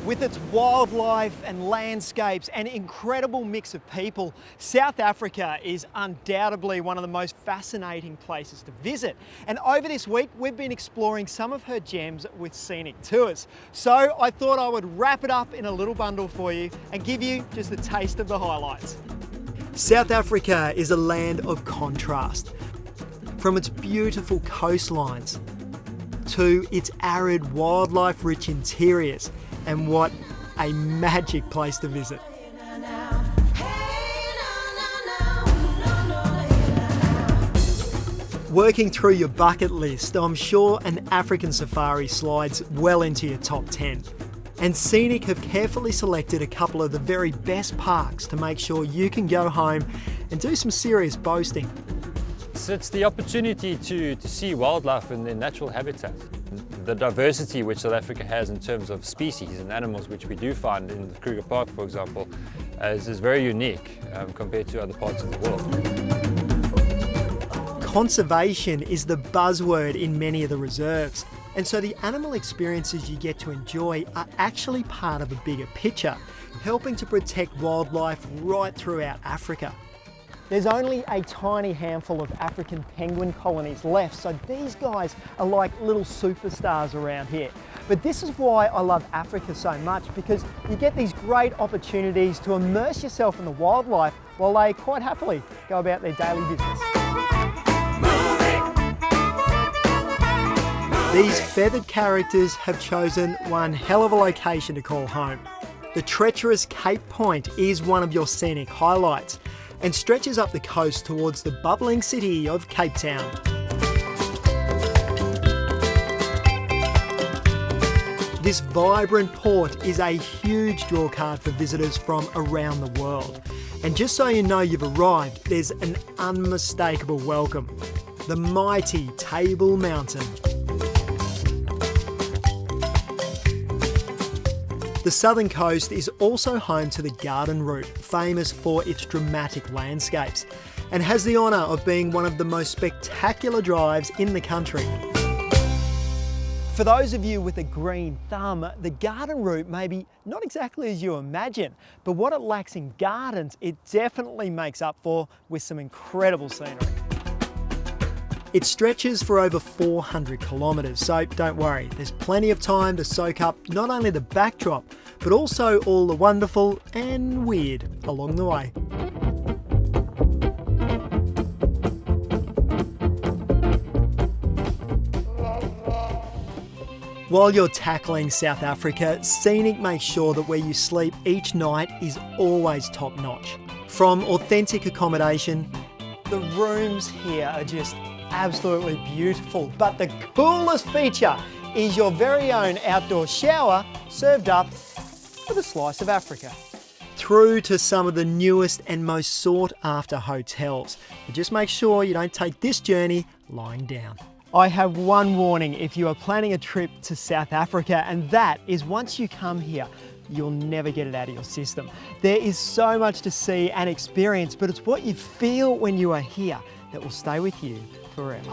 With its wildlife and landscapes and incredible mix of people, South Africa is undoubtedly one of the most fascinating places to visit. And over this week, we've been exploring some of her gems with Scenic Tours. So I thought I would wrap it up in a little bundle for you and give you just a taste of the highlights. South Africa is a land of contrast. From its beautiful coastlines to its arid, wildlife-rich interiors, and what a magic place to visit. Working through your bucket list, I'm sure an African safari slides well into your top 10. And Scenic have carefully selected a couple of the very best parks to make sure you can go home and do some serious boasting. So it's the opportunity to see wildlife in their natural habitat. The diversity which South Africa has in terms of species and animals, which we do find in the Kruger Park, for example, is very unique compared to other parts of the world. Conservation is the buzzword in many of the reserves, and so the animal experiences you get to enjoy are actually part of a bigger picture, helping to protect wildlife right throughout Africa. There's only a tiny handful of African penguin colonies left, so these guys are like little superstars around here. But this is why I love Africa so much, because you get these great opportunities to immerse yourself in the wildlife while they quite happily go about their daily business. These feathered characters have chosen one hell of a location to call home. The treacherous Cape Point is one of your scenic highlights, and stretches up the coast towards the bubbling city of Cape Town. This vibrant port is a huge drawcard for visitors from around the world. And just so you know you've arrived, there's an unmistakable welcome: the mighty Table Mountain. The southern coast is also home to the Garden Route, famous for its dramatic landscapes, and has the honour of being one of the most spectacular drives in the country. For those of you with a green thumb, the Garden Route may be not exactly as you imagine, but what it lacks in gardens, it definitely makes up for with some incredible scenery. It stretches for over 400 kilometres, so don't worry, there's plenty of time to soak up not only the backdrop, but also all the wonderful and weird along the way. While you're tackling South Africa, Scenic makes sure that where you sleep each night is always top notch. From authentic accommodation, the rooms here are just absolutely beautiful, but the coolest feature is your very own outdoor shower served up with a slice of Africa. Through to some of the newest and most sought after hotels. But just make sure you don't take this journey lying down. I have one warning if you are planning a trip to South Africa, and that is once you come here, you'll never get it out of your system. There is so much to see and experience, but it's what you feel when you are here that will stay with you forever.